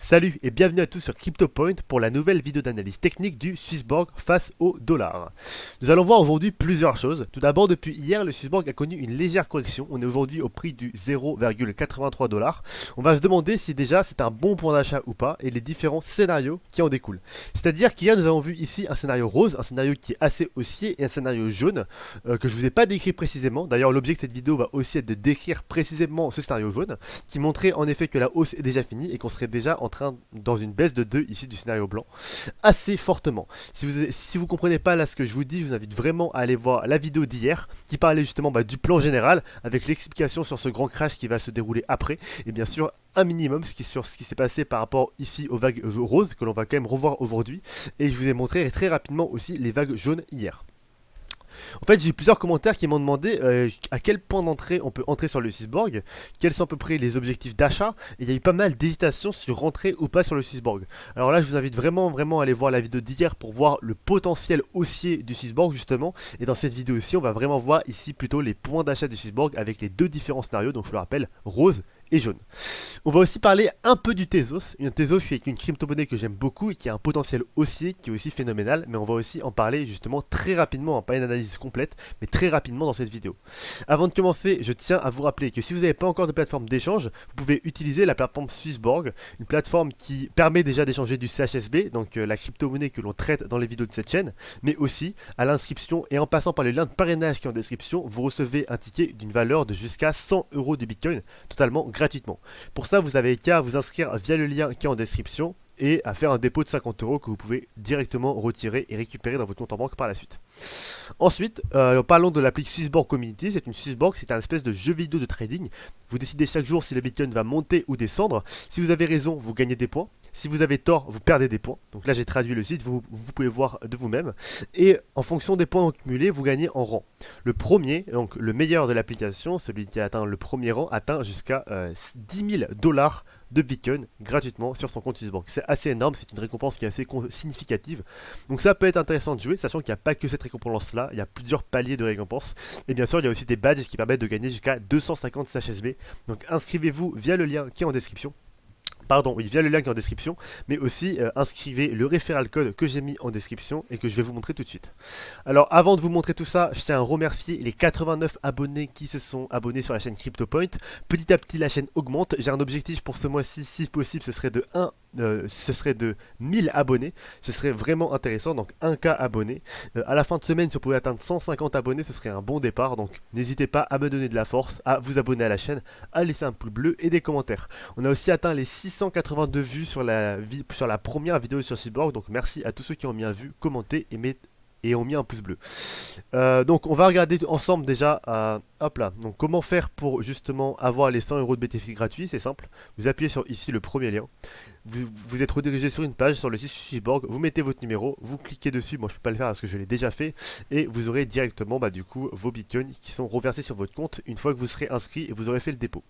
Salut et bienvenue à tous sur CryptoPoint pour la nouvelle vidéo d'analyse technique du Swissborg face au dollar. Nous allons voir aujourd'hui plusieurs choses. Tout d'abord, depuis hier, le Swissborg a connu une légère correction. On est aujourd'hui au prix du 0,83 dollars. On va se demander si déjà c'est un bon point d'achat ou pas et les différents scénarios qui en découlent. C'est-à-dire qu'hier nous avons vu ici un scénario rose, un scénario qui est assez haussier et un scénario jaune que je ne vous ai pas décrit précisément. D'ailleurs, l'objet de cette vidéo va aussi être de décrire précisément ce scénario jaune qui montrait en effet que la hausse est déjà finie et qu'on serait déjà en train dans une baisse de 2 ici du scénario blanc assez fortement. Si vous comprenez pas là ce que je vous dis, je vous invite vraiment à aller voir la vidéo d'hier qui parlait justement du plan général avec l'explication sur ce grand crash qui va se dérouler après et bien sûr un minimum sur ce qui s'est passé par rapport ici aux vagues roses que l'on va quand même revoir aujourd'hui et je vous ai montré très rapidement aussi les vagues jaunes hier. En fait, j'ai eu plusieurs commentaires qui m'ont demandé à quel point d'entrée on peut entrer sur le Swissborg, quels sont à peu près les objectifs d'achat, et il y a eu pas mal d'hésitations sur rentrer ou pas sur le Swissborg. Alors là, je vous invite vraiment à aller voir la vidéo d'hier pour voir le potentiel haussier du Swissborg justement, et dans cette vidéo aussi, on va vraiment voir ici plutôt les points d'achat du Swissborg avec les deux différents scénarios, donc je le rappelle, rose et jaune. On va aussi parler un peu du Tezos, une Tezos qui est une crypto-monnaie que j'aime beaucoup et qui a un potentiel haussier qui est aussi phénoménal, mais on va aussi en parler justement très rapidement, pas une analyse complète, mais très rapidement dans cette vidéo. Avant de commencer, je tiens à vous rappeler que si vous n'avez pas encore de plateforme d'échange, vous pouvez utiliser la plateforme Swissborg, une plateforme qui permet déjà d'échanger du CHSB, donc la crypto-monnaie que l'on traite dans les vidéos de cette chaîne, mais aussi à l'inscription et en passant par le lien de parrainage qui est en description, vous recevez un ticket d'une valeur de jusqu'à 100 € de Bitcoin, totalement gratuitement. Pour ça, vous avez qu'à vous inscrire via le lien qui est en description et à faire un dépôt de 50 € que vous pouvez directement retirer et récupérer dans votre compte en banque par la suite. Ensuite, parlons de l'appli Swissborg Community. C'est une Swissborg, c'est un espèce de jeu vidéo de trading. Vous décidez chaque jour si le Bitcoin va monter ou descendre. Si vous avez raison, vous gagnez des points. Si vous avez tort, vous perdez des points. Donc là, j'ai traduit le site, vous pouvez voir de vous-même. Et en fonction des points accumulés, vous gagnez en rang. Le premier, donc le meilleur de l'application, celui qui atteint le premier rang, atteint jusqu'à 10 000 $ de Bitcoin gratuitement sur son compte Swissborg. C'est assez énorme, c'est une récompense qui est assez significative. Donc ça peut être intéressant de jouer, sachant qu'il n'y a pas que cette récompense-là, il y a plusieurs paliers de récompenses. Et bien sûr, il y a aussi des badges qui permettent de gagner jusqu'à 250 CHSB. Donc inscrivez-vous via le lien qui est en description. Pardon, oui, via le lien qui est en description, mais aussi inscrivez le référal code que j'ai mis en description et que je vais vous montrer tout de suite. Alors, avant de vous montrer tout ça, je tiens à remercier les 89 abonnés qui se sont abonnés sur la chaîne CryptoPoint. Petit à petit, la chaîne augmente. J'ai un objectif pour ce mois-ci, si possible, ce serait de 1000 abonnés. Ce serait vraiment intéressant, donc 1K abonnés. À la fin de semaine, si on pouvait atteindre 150 abonnés, ce serait un bon départ. Donc, n'hésitez pas à me donner de la force, à vous abonner à la chaîne, à laisser un pouce bleu et des commentaires. On a aussi atteint les 682 vues sur la première vidéo sur Swissborg, donc merci à tous ceux qui ont bien vu, commenté et ont mis un pouce bleu. Donc on va regarder ensemble déjà, hop là, donc comment faire pour justement avoir les 100 € de bénéfices gratuits. C'est simple, vous appuyez sur ici le premier lien. Vous êtes redirigé sur une page sur le site Swissborg, vous mettez votre numéro, vous cliquez dessus, moi je peux pas le faire parce que je l'ai déjà fait, et vous aurez directement du coup vos bitcoins qui sont reversés sur votre compte une fois que vous serez inscrit et vous aurez fait le dépôt.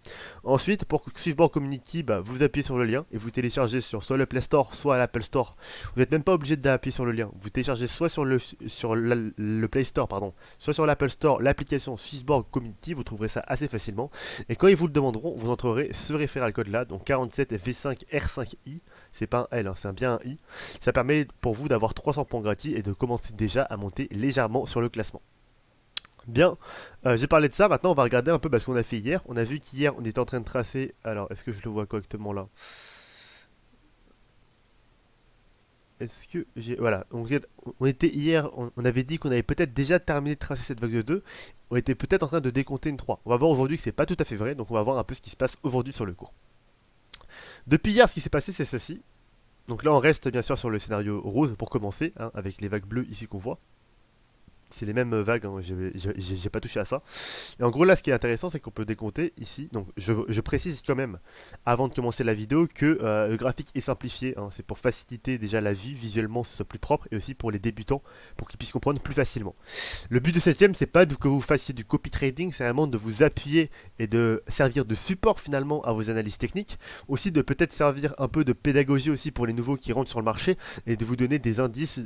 Ensuite, pour Swissborg Community, vous appuyez sur le lien et vous téléchargez sur soit le Play Store, soit l'Apple Store. Vous n'êtes même pas obligé d'appuyer sur le lien, vous téléchargez soit sur le Play Store, pardon, soit sur l'Apple Store l'application Swissborg Community, vous trouverez ça assez facilement, et quand ils vous le demanderont, vous entrerez ce référal code là, donc 47V5R5I. C'est pas un L, hein, c'est bien un I. Ça permet pour vous d'avoir 300 points gratuits et de commencer déjà à monter légèrement sur le classement. Bien, j'ai parlé de ça, maintenant on va regarder un peu ce qu'on a fait hier. On a vu qu'hier on était en train de tracer, alors est-ce que je le vois correctement là? Est-ce que j'ai... Voilà, on était hier, on avait dit qu'on avait peut-être déjà terminé de tracer cette vague de 2. On était peut-être en train de décompter une 3. On va voir aujourd'hui que c'est pas tout à fait vrai, donc on va voir un peu ce qui se passe aujourd'hui sur le cours. Depuis hier, ce qui s'est passé, c'est ceci. Donc là, on reste bien sûr sur le scénario rose pour commencer, hein, avec les vagues bleues ici qu'on voit. C'est les mêmes vagues, hein, j'ai pas touché à ça. Et en gros là ce qui est intéressant c'est qu'on peut décompter ici. Donc je précise quand même avant de commencer la vidéo que le graphique est simplifié, hein. C'est pour faciliter déjà la vue, visuellement ce soit plus propre et aussi pour les débutants pour qu'ils puissent comprendre plus facilement. Le but de cette chaîne c'est pas que vous fassiez du copy trading, c'est vraiment de vous appuyer et de servir de support finalement à vos analyses techniques. Aussi de peut-être servir un peu de pédagogie aussi pour les nouveaux qui rentrent sur le marché et de vous donner des indices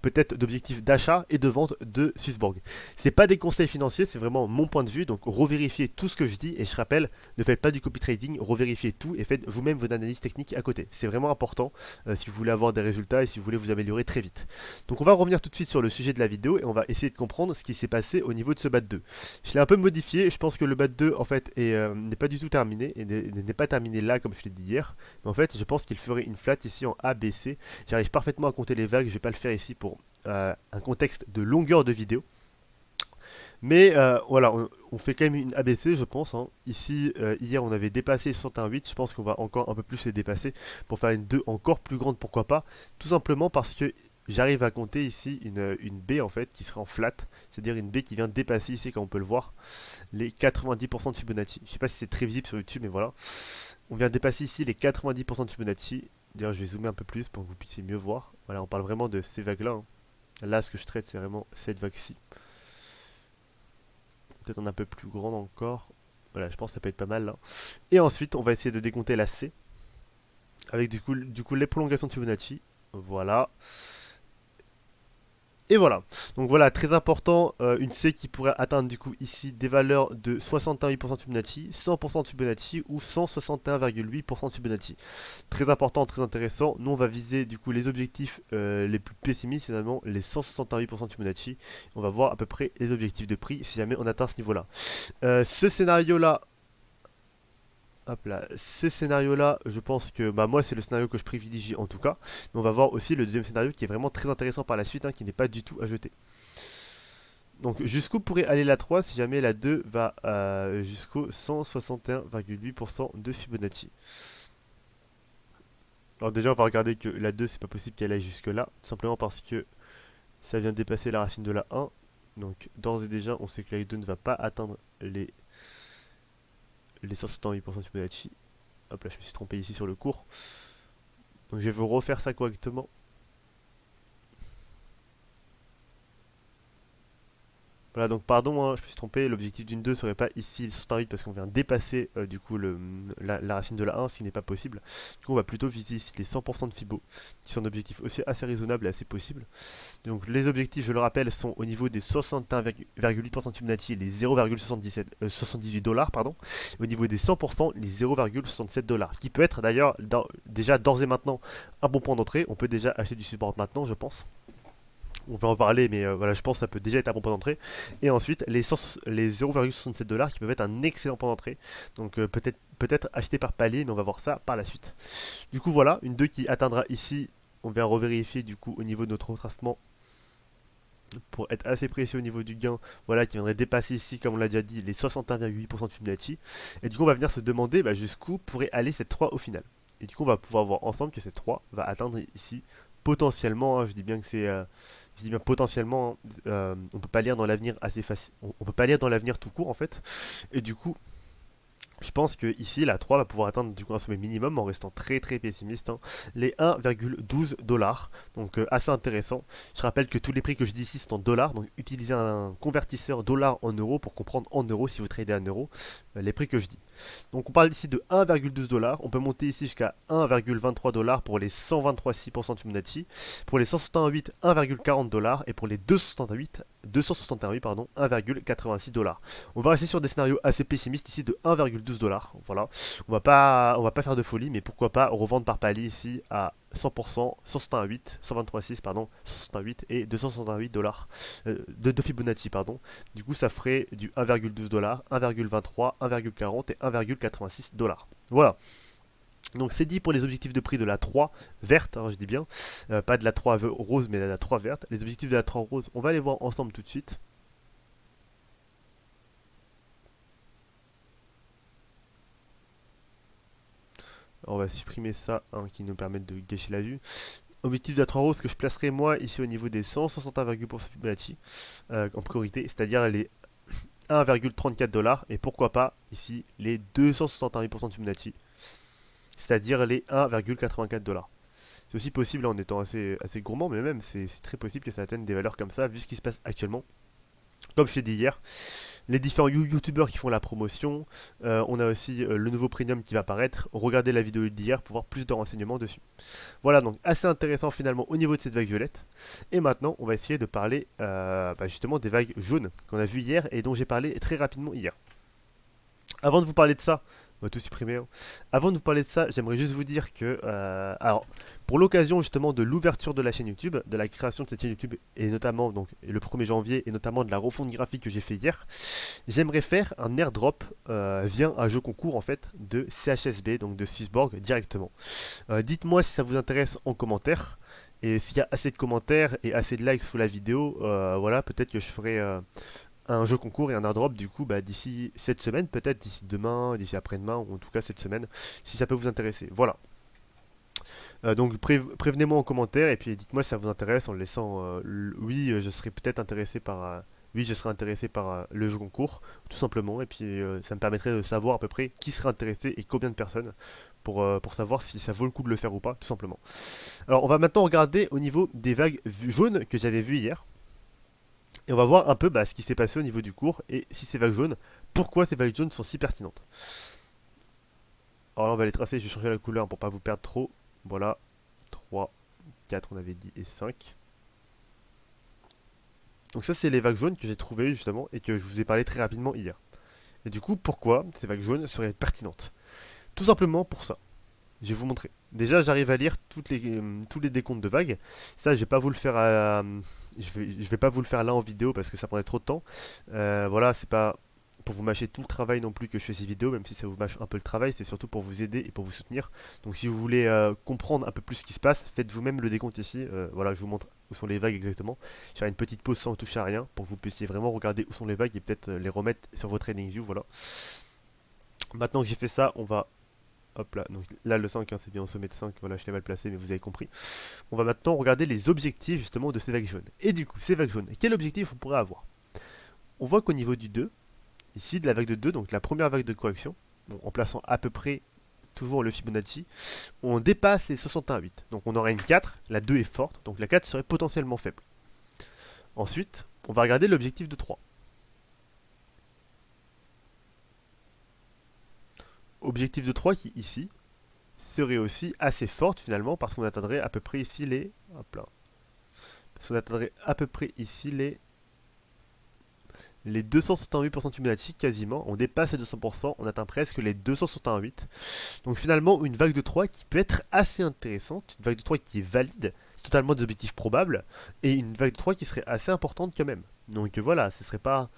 peut-être d'objectifs d'achat et de vente de Swissborg. C'est pas des conseils financiers, c'est vraiment mon point de vue, donc revérifiez tout ce que je dis, et je rappelle, ne faites pas du copy trading, revérifiez tout et faites vous-même vos analyses techniques à côté. C'est vraiment important si vous voulez avoir des résultats et si vous voulez vous améliorer très vite. Donc on va revenir tout de suite sur le sujet de la vidéo et on va essayer de comprendre ce qui s'est passé au niveau de ce BAT2. Je l'ai un peu modifié, je pense que le BAT2 en fait n'est pas du tout terminé, et n'est pas terminé là comme je l'ai dit hier, mais en fait je pense qu'il ferait une flat ici en ABC. J'arrive parfaitement à compter les vagues, je vais pas le faire ici pour un contexte de longueur de vidéo. Mais voilà, on fait quand même une ABC, je pense. Hein. Ici, hier, on avait dépassé 61,8. Je pense qu'on va encore un peu plus les dépasser pour faire une 2 encore plus grande, pourquoi pas. Tout simplement parce que j'arrive à compter ici une B en fait qui serait en flat. C'est-à-dire une B qui vient dépasser ici, comme on peut le voir, les 90% de Fibonacci. Je sais pas si c'est très visible sur YouTube, mais voilà. On vient dépasser ici les 90% de Fibonacci. D'ailleurs, je vais zoomer un peu plus pour que vous puissiez mieux voir. Voilà, on parle vraiment de ces vagues-là. Hein. Là, ce que je traite, c'est vraiment cette vague-ci. Peut-être un peu plus grande encore. Voilà, je pense que ça peut être pas mal là. Et ensuite, on va essayer de décompter la C. Avec du coup les prolongations de Fibonacci. Voilà. Et voilà. Donc voilà, très important, une C qui pourrait atteindre du coup ici des valeurs de 61,8% de Fibonacci, 100% de Fibonacci ou 161,8% de Fibonacci. Très important, très intéressant. Nous on va viser du coup les objectifs les plus pessimistes, finalement les 161,8% de Fibonacci. On va voir à peu près les objectifs de prix si jamais on atteint ce niveau-là. Ce scénario-là, hop là, ces scénarios-là, je pense que moi c'est le scénario que je privilégie en tout cas. Mais on va voir aussi le deuxième scénario qui est vraiment très intéressant par la suite, hein, qui n'est pas du tout à jeter. Donc jusqu'où pourrait aller la 3 si jamais la 2 va jusqu'au 161,8% de Fibonacci. Alors déjà on va regarder que la 2 c'est pas possible qu'elle aille jusque là, tout simplement parce que ça vient dépasser la racine de la 1. Donc d'ores et déjà on sait que la 2 ne va pas atteindre les 168% de Fibonacci. Hop là, je me suis trompé ici sur le cours. Donc je vais vous refaire ça correctement. Voilà, donc pardon, hein, je me suis trompé, l'objectif d'une 2 serait pas ici le 108 parce qu'on vient dépasser du coup la racine de la 1, ce qui n'est pas possible. Du coup on va plutôt viser ici les 100% de Fibo, qui sont un objectif aussi assez raisonnable et assez possible. Donc les objectifs, je le rappelle, sont au niveau des 61,8% de Fibonacci et les 0,78 dollars, pardon. Au niveau des 100%, les 0,67 dollars, qui peut être d'ailleurs déjà d'ores et maintenant un bon point d'entrée. On peut déjà acheter du support maintenant, je pense. On va en parler, mais voilà, je pense que ça peut déjà être un bon point d'entrée. Et ensuite, les 0,67 dollars qui peuvent être un excellent point d'entrée. Donc peut-être acheté par palier, mais on va voir ça par la suite. Du coup, voilà, une 2 qui atteindra ici. On vient revérifier du coup au niveau de notre retracement pour être assez précis au niveau du gain, voilà, qui viendrait dépasser ici, comme on l'a déjà dit, les 61,8% de Fibonacci. Et du coup, on va venir se demander jusqu'où pourrait aller cette 3 au final. Et du coup, on va pouvoir voir ensemble que cette 3 va atteindre ici, potentiellement, hein, je dis bien que c'est... je dis bien potentiellement, on peut pas lire dans l'avenir assez facile. On peut pas lire dans l'avenir tout court en fait. Et du coup, je pense que ici la 3 va pouvoir atteindre du coup un sommet minimum en restant très très pessimiste, hein, les 1,12 dollars. Donc assez intéressant. Je rappelle que tous les prix que je dis ici sont en dollars, donc utilisez un convertisseur dollar en euros pour comprendre en euros si vous tradez en euros les prix que je dis. Donc on parle ici de 1,12 dollars. On peut monter ici jusqu'à 1,23 dollars pour les 123,6% de Fibonacci. Pour les 168, 1,40 dollars. Et pour les 261,8 pardon, 1,86 dollars. On va rester sur des scénarios assez pessimistes ici de 1,12 dollars. Voilà. On va pas faire de folie, mais pourquoi pas revendre par palier ici à 100%, 123,6 pardon, 168 et 268 dollars de Fibonacci pardon. Du coup, ça ferait du 1,12 dollars, 1,23, 1,40 et 1,86 dollars. Voilà. Donc c'est dit pour les objectifs de prix de la 3 verte, hein, je dis bien, pas de la 3 rose mais de la 3 verte. Les objectifs de la 3 rose, on va les voir ensemble tout de suite. On va supprimer ça, hein, qui nous permet de gâcher la vue. Objectif de la 3 rose que je placerai moi ici au niveau des 161,8% Fibonacci en priorité, c'est-à-dire les 1,34 dollars et pourquoi pas ici les 261% de Fibonacci, c'est-à-dire les 1,84 dollars. C'est aussi possible en étant assez gourmand, mais même c'est très possible que ça atteigne des valeurs comme ça vu ce qui se passe actuellement. Comme je l'ai dit hier, les différents youtubeurs qui font la promotion. On a aussi le nouveau premium qui va apparaître. Regardez la vidéo d'hier pour voir plus de renseignements dessus. Voilà, donc assez intéressant finalement au niveau de cette vague violette. Et maintenant, on va essayer de parler justement des vagues jaunes qu'on a vues hier et dont j'ai parlé très rapidement hier. Avant de vous parler de ça, on va tout supprimer, hein. Avant de vous parler de ça, j'aimerais juste vous dire que, alors, pour l'occasion justement de l'ouverture de la chaîne YouTube, de la création de cette chaîne YouTube, et notamment donc le 1er janvier, et notamment de la refonte graphique que j'ai fait hier, j'aimerais faire un airdrop via un jeu concours en fait de CHSB, donc de Swissborg directement. Dites-moi si ça vous intéresse en commentaire, et s'il y a assez de commentaires et assez de likes sous la vidéo, voilà, peut-être que je ferai un jeu concours et un airdrop du coup d'ici cette semaine, peut-être d'ici demain, d'ici après-demain, ou en tout cas cette semaine, si ça peut vous intéresser. Voilà. Donc prévenez-moi en commentaire et puis dites-moi si ça vous intéresse en le laissant oui, je serais peut-être intéressé par oui, je serais intéressé par le jeu concours, tout simplement, et puis ça me permettrait de savoir à peu près qui serait intéressé et combien de personnes pour savoir si ça vaut le coup de le faire ou pas, tout simplement. Alors on va maintenant regarder au niveau des vagues jaunes que j'avais vues hier. Et on va voir un peu ce qui s'est passé au niveau du cours et si ces vagues jaunes, pourquoi ces vagues jaunes sont si pertinentes. Alors là on va les tracer, je vais changer la couleur pour pas vous perdre trop. Voilà, 3, 4 on avait dit et 5. Donc ça c'est les vagues jaunes que j'ai trouvées justement et que je vous ai parlé très rapidement hier. Et du coup pourquoi ces vagues jaunes seraient pertinentes? Tout simplement pour ça. Je vais vous montrer. Déjà j'arrive à lire tous les décomptes de vagues. Ça je vais pas vous le faire je vais pas vous le faire là en vidéo parce que ça prendrait trop de temps. Voilà, c'est pas pour vous mâcher tout le travail non plus que je fais ces vidéos, même si ça vous mâche un peu le travail, c'est surtout pour vous aider et pour vous soutenir. Donc si vous voulez comprendre un peu plus ce qui se passe, faites vous-même le décompte ici. Voilà, je vous montre où sont les vagues exactement. Je vais faire une petite pause sans toucher à rien pour que vous puissiez vraiment regarder où sont les vagues et peut-être les remettre sur vos TradingView. Voilà. Maintenant que j'ai fait ça, on va... Hop là, donc là le 5, hein, c'est bien au sommet de 5, voilà, je l'ai mal placé, mais vous avez compris. On va maintenant regarder les objectifs justement de ces vagues jaunes. Et du coup, ces vagues jaunes, quel objectif on pourrait avoir? On voit qu'au niveau du 2, ici de la vague de 2, donc la première vague de correction, bon, en plaçant à peu près toujours le Fibonacci, on dépasse les 61,8. Donc on aurait une 4, la 2 est forte, donc la 4 serait potentiellement faible. Ensuite, on va regarder l'objectif de 3. Objectif de 3 qui ici serait aussi assez forte finalement parce qu'on atteindrait à peu près ici les... Hop là. Parce qu'on atteindrait à peu près ici les 268% de Fibonacci quasiment. On dépasse les 200%, on atteint presque les 268. Donc finalement une vague de 3 qui peut être assez intéressante, une vague de 3 qui est valide, c'est totalement des objectifs probables, et une vague de 3 qui serait assez importante quand même. Donc voilà, ce serait pas...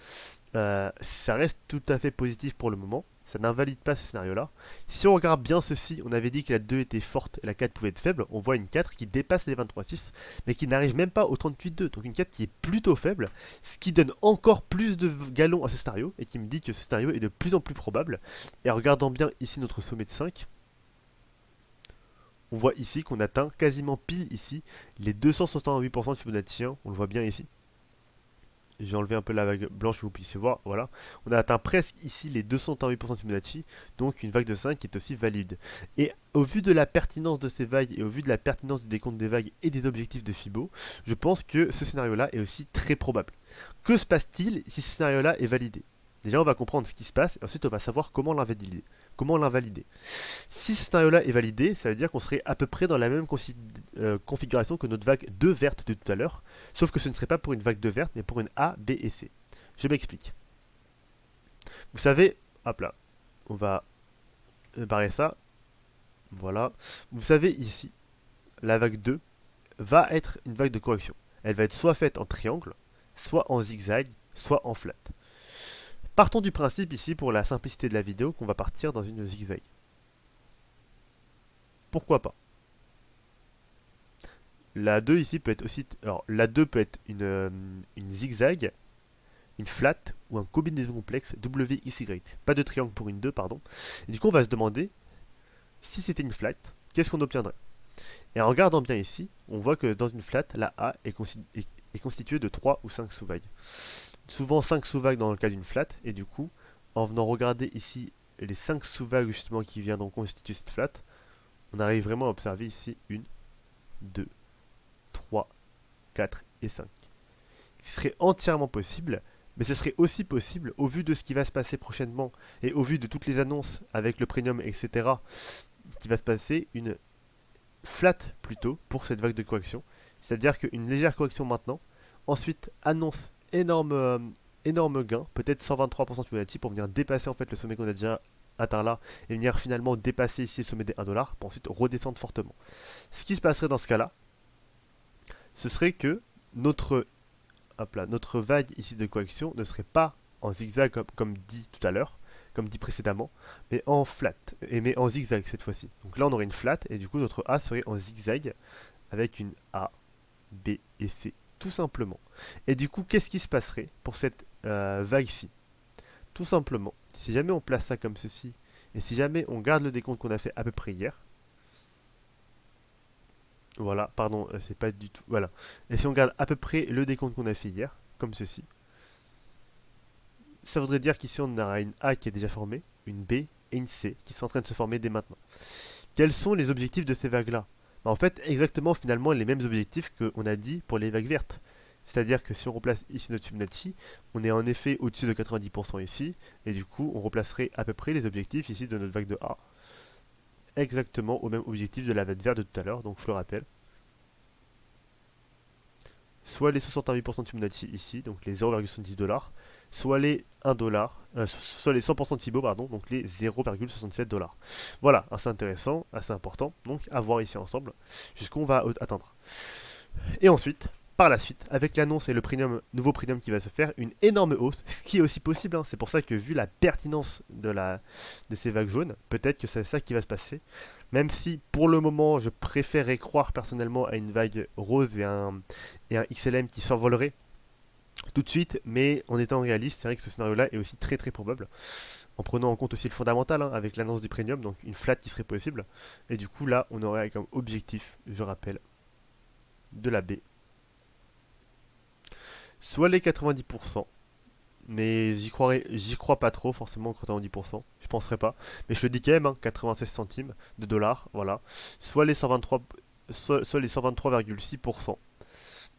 ça reste tout à fait positif pour le moment. Ça n'invalide pas ce scénario-là. Si on regarde bien ceci, on avait dit que la 2 était forte et la 4 pouvait être faible. On voit une 4 qui dépasse les 23,6, mais qui n'arrive même pas au 38,2. Donc une 4 qui est plutôt faible, ce qui donne encore plus de galons à ce scénario, et qui me dit que ce scénario est de plus en plus probable. Et en regardant bien ici notre sommet de 5, on voit ici qu'on atteint quasiment pile ici les 268% de Fibonacci. On le voit bien ici. J'ai enlevé un peu la vague blanche que vous puissiez voir, voilà. On a atteint presque ici les 238% de Fibonacci, donc une vague de 5 qui est aussi valide. Et au vu de la pertinence de ces vagues et au vu de la pertinence du décompte des vagues et des objectifs de Fibo, je pense que ce scénario-là est aussi très probable. Que se passe-t-il si ce scénario-là est validé? Déjà, on va comprendre ce qui se passe et ensuite on va savoir comment l'invalider. Si ce scénario-là est validé, ça veut dire qu'on serait à peu près dans la même configuration que notre vague 2 verte de tout à l'heure, sauf que ce ne serait pas pour une vague 2 verte, mais pour une A, B et C. Je m'explique. Vous savez, hop là, on va barrer ça. Voilà. Vous savez ici, la vague 2 va être une vague de correction. Elle va être soit faite en triangle, soit en zigzag, soit en flat. Partons du principe ici, pour la simplicité de la vidéo, qu'on va partir dans une zigzag. Pourquoi pas? La 2 ici peut être aussi... Alors, la 2 peut être une zigzag, une flat ou un combinaison complexe WXY. Pas de triangle pour une 2, pardon. Et du coup, on va se demander, si c'était une flat, qu'est-ce qu'on obtiendrait? Et en regardant bien ici, on voit que dans une flat, la A est constituée de 3 ou 5 sous-vagues. Souvent 5 sous-vagues dans le cas d'une flat, et du coup, en venant regarder ici les 5 sous-vagues justement qui viendront constituer cette flat, on arrive vraiment à observer ici 1, 2, 3, 4 et 5. Ce serait entièrement possible Mais ce serait aussi possible, au vu de ce qui va se passer prochainement, et au vu de toutes les annonces avec le premium, etc., qui va se passer, une flat plutôt pour cette vague de correction. C'est-à-dire qu'une légère correction maintenant, ensuite annonce énorme gain, peut-être 123% de Fibonacci pour venir dépasser en fait le sommet qu'on a déjà atteint là et venir finalement dépasser ici le sommet des 1$ pour ensuite redescendre fortement. Ce qui se passerait dans ce cas-là, ce serait que notre vague ici de correction ne serait pas en zigzag comme dit tout à l'heure, comme dit précédemment, mais en flat, mais en zigzag cette fois-ci. Donc là on aurait une flat et du coup notre A serait en zigzag avec une A, B et C tout simplement. Et du coup qu'est-ce qui se passerait pour cette vague-ci? Tout simplement, si jamais on place ça comme ceci, et si jamais on garde le décompte qu'on a fait à peu près hier, voilà, pardon, c'est pas du tout, voilà. Et si on garde à peu près le décompte qu'on a fait hier, comme ceci, ça voudrait dire qu'ici on aura une A qui est déjà formée, une B et une C qui sont en train de se former dès maintenant. Quels sont les objectifs de ces vagues-là? En fait, exactement finalement les mêmes objectifs qu'on a dit pour les vagues vertes. C'est-à-dire que si on replace ici notre Fibonacci, on est en effet au-dessus de 90% ici, et du coup on replacerait à peu près les objectifs ici de notre vague de A. Exactement au même objectif de la vague verte de tout à l'heure, donc je le rappelle. Soit les 68% de Fibonacci ici, donc les 0,70$, soit les 1$, soit les 100% de Fibo, pardon, donc les 0,67$. Voilà, assez intéressant, assez important, donc à voir ici ensemble, jusqu'où on va atteindre. Et ensuite, par la suite, avec l'annonce et le nouveau premium qui va se faire, une énorme hausse, ce qui est aussi possible, hein. C'est pour ça que vu la pertinence de ces vagues jaunes, peut-être que c'est ça qui va se passer, même si pour le moment je préférerais croire personnellement à une vague rose et un XLM qui s'envolerait tout de suite, mais en étant réaliste, c'est vrai que ce scénario-là est aussi très probable, en prenant en compte aussi le fondamental, hein, avec l'annonce du premium, donc une flat qui serait possible, et du coup là on aurait comme objectif, je rappelle, de la B, soit les 90%, mais j'y crois pas trop forcément aux 90%, je penserais pas, mais je le dis quand même, hein, 96 centimes de dollars, voilà, soit les 123, soit les 123,6%,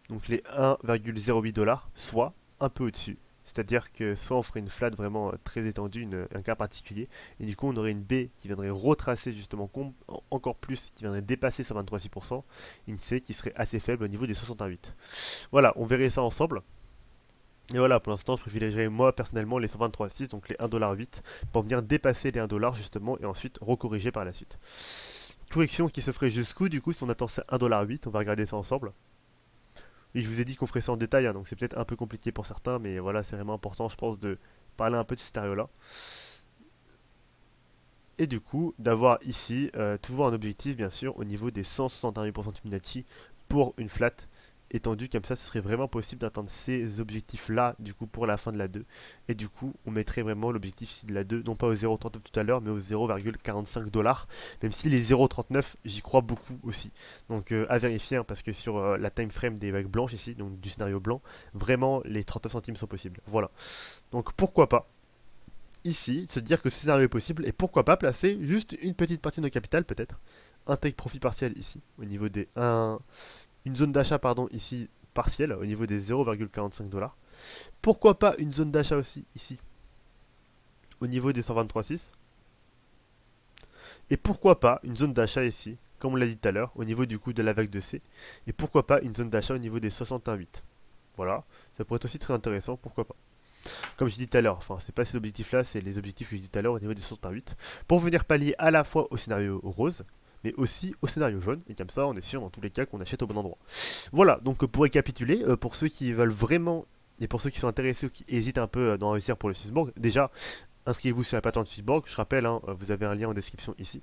donc les 1,08$, soit un peu au-dessus. C'est-à-dire que soit on ferait une flat vraiment très étendue, un cas particulier, et du coup on aurait une B qui viendrait retracer justement encore plus, qui viendrait dépasser 123,6%, une C qui serait assez faible au niveau des 68. Voilà, on verrait ça ensemble. Et voilà, pour l'instant je privilégierais moi personnellement les 123,6, donc les 1,08$, pour venir dépasser les 1$ justement, et ensuite recorriger par la suite. Correction qui se ferait jusqu'où du coup si on attend 1,08$, on va regarder ça ensemble. Et je vous ai dit qu'on ferait ça en détail, hein, donc c'est peut-être un peu compliqué pour certains, mais voilà, c'est vraiment important, je pense, de parler un peu de ce scénario-là. Et du coup, d'avoir ici toujours un objectif, bien sûr, au niveau des 161% de Fibonacci pour une flat étendue, comme ça, ce serait vraiment possible d'atteindre ces objectifs-là, du coup, pour la fin de la 2. Et du coup, on mettrait vraiment l'objectif ici de la 2, non pas au 0,39 tout à l'heure, mais au 0,45$, même si les 0,39, j'y crois beaucoup aussi. Donc, à vérifier, hein, parce que sur la time frame des vagues blanches ici, donc du scénario blanc, vraiment, les 39 centimes sont possibles. Voilà. Donc, pourquoi pas ici, se dire que ce scénario est possible, et pourquoi pas placer juste une petite partie de nos capital, peut-être, un take profit partiel ici, au niveau des une zone d'achat, pardon, ici, partielle, au niveau des 0,45$. Pourquoi pas une zone d'achat aussi, ici, au niveau des 123,6. Et pourquoi pas une zone d'achat ici, comme on l'a dit tout à l'heure, au niveau du coup de la vague de C. Et pourquoi pas une zone d'achat au niveau des 61,8. Voilà, ça pourrait être aussi très intéressant, pourquoi pas. Comme je dis tout à l'heure, enfin c'est pas ces objectifs là, c'est les objectifs que je dis tout à l'heure au niveau des 68, pour venir pallier à la fois au scénario rose, mais aussi au scénario jaune, et comme ça on est sûr dans tous les cas qu'on achète au bon endroit. Voilà, donc pour récapituler, pour ceux qui veulent vraiment, et pour ceux qui sont intéressés ou qui hésitent un peu d'investir pour le Swissborg, déjà, inscrivez-vous sur la plateforme Swissborg, je rappelle, hein, vous avez un lien en description ici.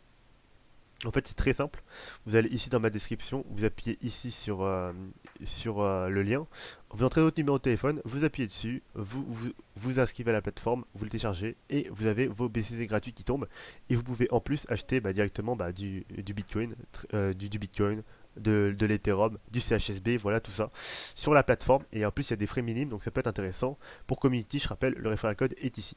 En fait, c'est très simple. Vous allez ici dans ma description, vous appuyez ici sur le lien, vous entrez votre numéro de téléphone, vous appuyez dessus, vous inscrivez à la plateforme, vous le téléchargez et vous avez vos BCC gratuits qui tombent. Et vous pouvez en plus acheter directement du Bitcoin, du Bitcoin, de l'Ethereum, du CHSB, voilà tout ça sur la plateforme. Et en plus, il y a des frais minimes, donc ça peut être intéressant. Pour Community, je rappelle, le referral code est ici.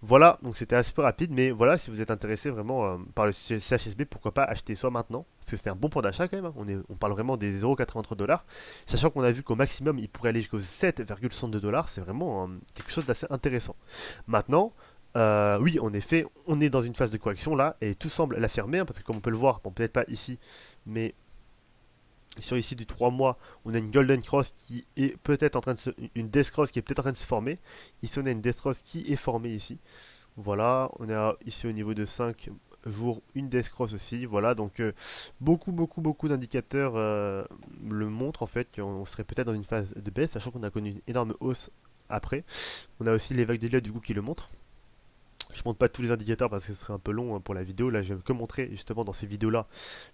Voilà, donc c'était assez peu rapide, mais voilà, si vous êtes intéressé vraiment par le CHSB, pourquoi pas acheter ça maintenant, parce que c'est un bon point d'achat quand même, hein. On parle vraiment des 0,83$, sachant qu'on a vu qu'au maximum, il pourrait aller jusqu'aux 7,62$, c'est vraiment quelque chose d'assez intéressant. Maintenant, oui, en effet, on est dans une phase de correction là, et tout semble l'affirmer, hein, parce que comme on peut le voir, bon, peut-être pas ici, mais sur ici du 3 mois, on a une Golden Cross qui est peut-être en train de une Death Cross qui est peut-être en train de se former. Ici, on a une Death Cross qui est formée ici. Voilà, on a ici au niveau de 5 jours une Death Cross aussi. Voilà, donc beaucoup d'indicateurs le montrent en fait qu'on serait peut-être dans une phase de baisse, sachant qu'on a connu une énorme hausse après. On a aussi les vagues d'Elliott du coup qui le montrent. Je ne montre pas tous les indicateurs parce que ce serait un peu long pour la vidéo. Là, je vais que montrer justement dans ces vidéos-là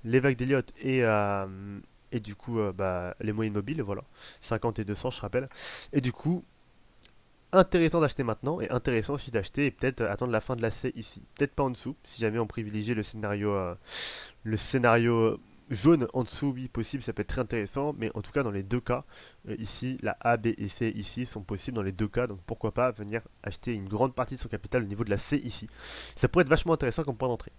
les vagues d'Elliott et du coup les moyennes mobiles, voilà. 50 et 200, je rappelle. Et du coup, intéressant d'acheter maintenant et intéressant aussi d'acheter et peut-être attendre la fin de la C ici. Peut-être pas en dessous, si jamais on privilégie le scénario jaune en dessous, oui, possible, ça peut être très intéressant, mais en tout cas, dans les deux cas, ici, la A, B et C ici sont possibles dans les deux cas, donc pourquoi pas venir acheter une grande partie de son capital au niveau de la C ici. Ça pourrait être vachement intéressant comme point d'entrée.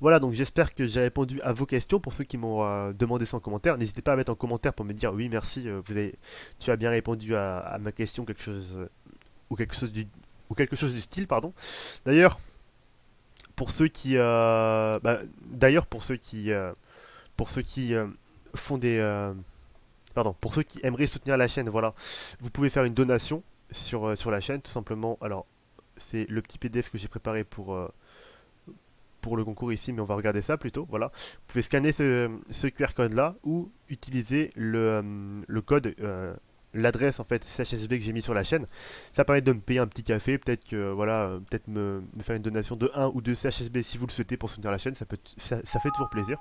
Voilà, donc j'espère que j'ai répondu à vos questions. Pour ceux qui m'ont demandé ça en commentaire, n'hésitez pas à mettre en commentaire pour me dire oui, merci, tu as bien répondu à ma question, quelque chose, ou quelque chose du style, pardon. D'ailleurs, pour ceux qui, pour ceux qui font des, pardon, pour ceux qui aimeraient soutenir la chaîne, voilà, vous pouvez faire une donation sur la chaîne, tout simplement. Alors, c'est le petit PDF que j'ai préparé pour le concours ici, mais on va regarder ça plutôt. Voilà, vous pouvez scanner ce QR code là ou utiliser le code, l'adresse en fait CHSB que j'ai mis sur la chaîne. Ça permet de me payer un petit café, peut-être que voilà, peut-être me faire une donation de 1 ou 2 CHSB si vous le souhaitez pour soutenir la chaîne, ça fait toujours plaisir.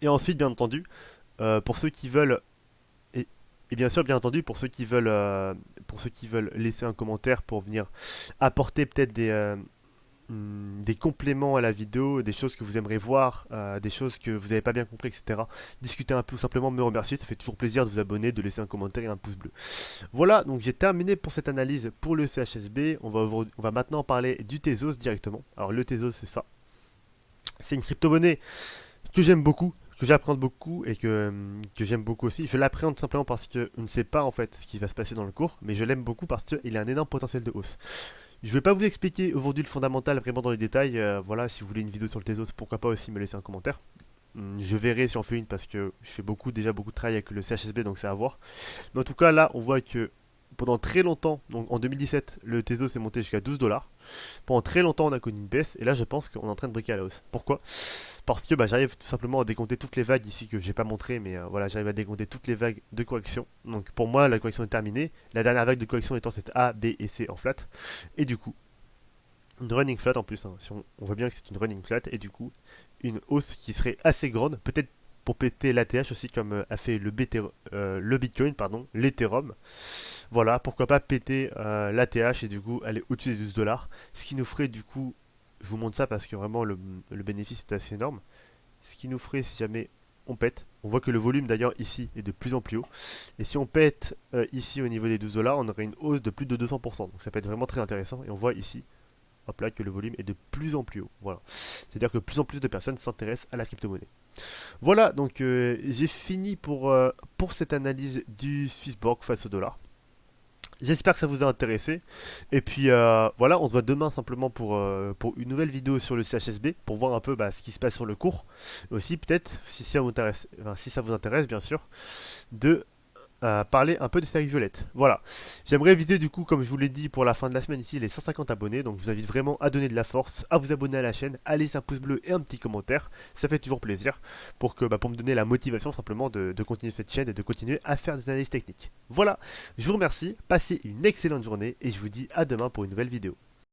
Et ensuite, bien entendu, pour ceux qui veulent et bien sûr, bien entendu, pour ceux qui veulent laisser un commentaire pour venir apporter peut-être des compléments à la vidéo, des choses que vous aimeriez voir, des choses que vous n'avez pas bien compris, etc. Discuter un peu, ou simplement me remercier, ça fait toujours plaisir de vous abonner, de laisser un commentaire et un pouce bleu. Voilà, donc j'ai terminé pour cette analyse pour le CHSB. On va maintenant parler du Tezos directement. Alors le Tezos, c'est ça. C'est une crypto-monnaie que j'aime beaucoup, que j'apprends beaucoup et que j'aime beaucoup aussi. Je l'appréhende tout simplement parce que je ne sais pas en fait ce qui va se passer dans le cours, mais je l'aime beaucoup parce qu'il a un énorme potentiel de hausse. Je ne vais pas vous expliquer aujourd'hui le fondamental vraiment dans les détails. Voilà, si vous voulez une vidéo sur le Tezos, pourquoi pas aussi me laisser un commentaire. Je verrai si on fait une parce que je fais déjà beaucoup de travail avec le CHSB, donc c'est à voir. Mais en tout cas, là, on voit que pendant très longtemps, donc en 2017, le Tezos est monté jusqu'à 12$. Pendant très longtemps, on a connu une baisse, et là, je pense qu'on est en train de briquer à la hausse. Pourquoi? Parce que j'arrive tout simplement à décompter toutes les vagues ici que j'ai pas montré, mais voilà, j'arrive à décompter toutes les vagues de correction. Donc pour moi, la correction est terminée. La dernière vague de correction étant cette A, B et C en flat. Et du coup, une running flat en plus, hein, si on voit bien que c'est une running flat, et du coup, une hausse qui serait assez grande, peut-être pour péter l'ATH aussi, comme a fait le Bitcoin, pardon, l'Ethereum. Voilà, pourquoi pas péter l'ATH et du coup aller au-dessus des 12$. Ce qui nous ferait du coup, je vous montre ça parce que vraiment le bénéfice est assez énorme. Ce qui nous ferait si jamais on pète, on voit que le volume d'ailleurs ici est de plus en plus haut. Et si on pète ici au niveau des 12$, on aurait une hausse de plus de 200%. Donc ça peut être vraiment très intéressant. Et on voit ici, hop là, que le volume est de plus en plus haut. Voilà. C'est-à-dire que plus en plus de personnes s'intéressent à la crypto-monnaie. Voilà, donc j'ai fini pour cette analyse du Swissborg face au dollar. J'espère que ça vous a intéressé. Et puis voilà, on se voit demain simplement pour une nouvelle vidéo sur le CHSB, pour voir un peu ce qui se passe sur le cours. Et aussi peut-être, si ça vous intéresse bien sûr, de parler un peu de série violette. Voilà. J'aimerais viser du coup, comme je vous l'ai dit, pour la fin de la semaine ici, les 150 abonnés. Donc je vous invite vraiment à donner de la force, à vous abonner à la chaîne, à laisser un pouce bleu et un petit commentaire. Ça fait toujours plaisir pour me donner la motivation simplement de continuer cette chaîne et de continuer à faire des analyses techniques. Voilà. Je vous remercie. Passez une excellente journée et je vous dis à demain pour une nouvelle vidéo.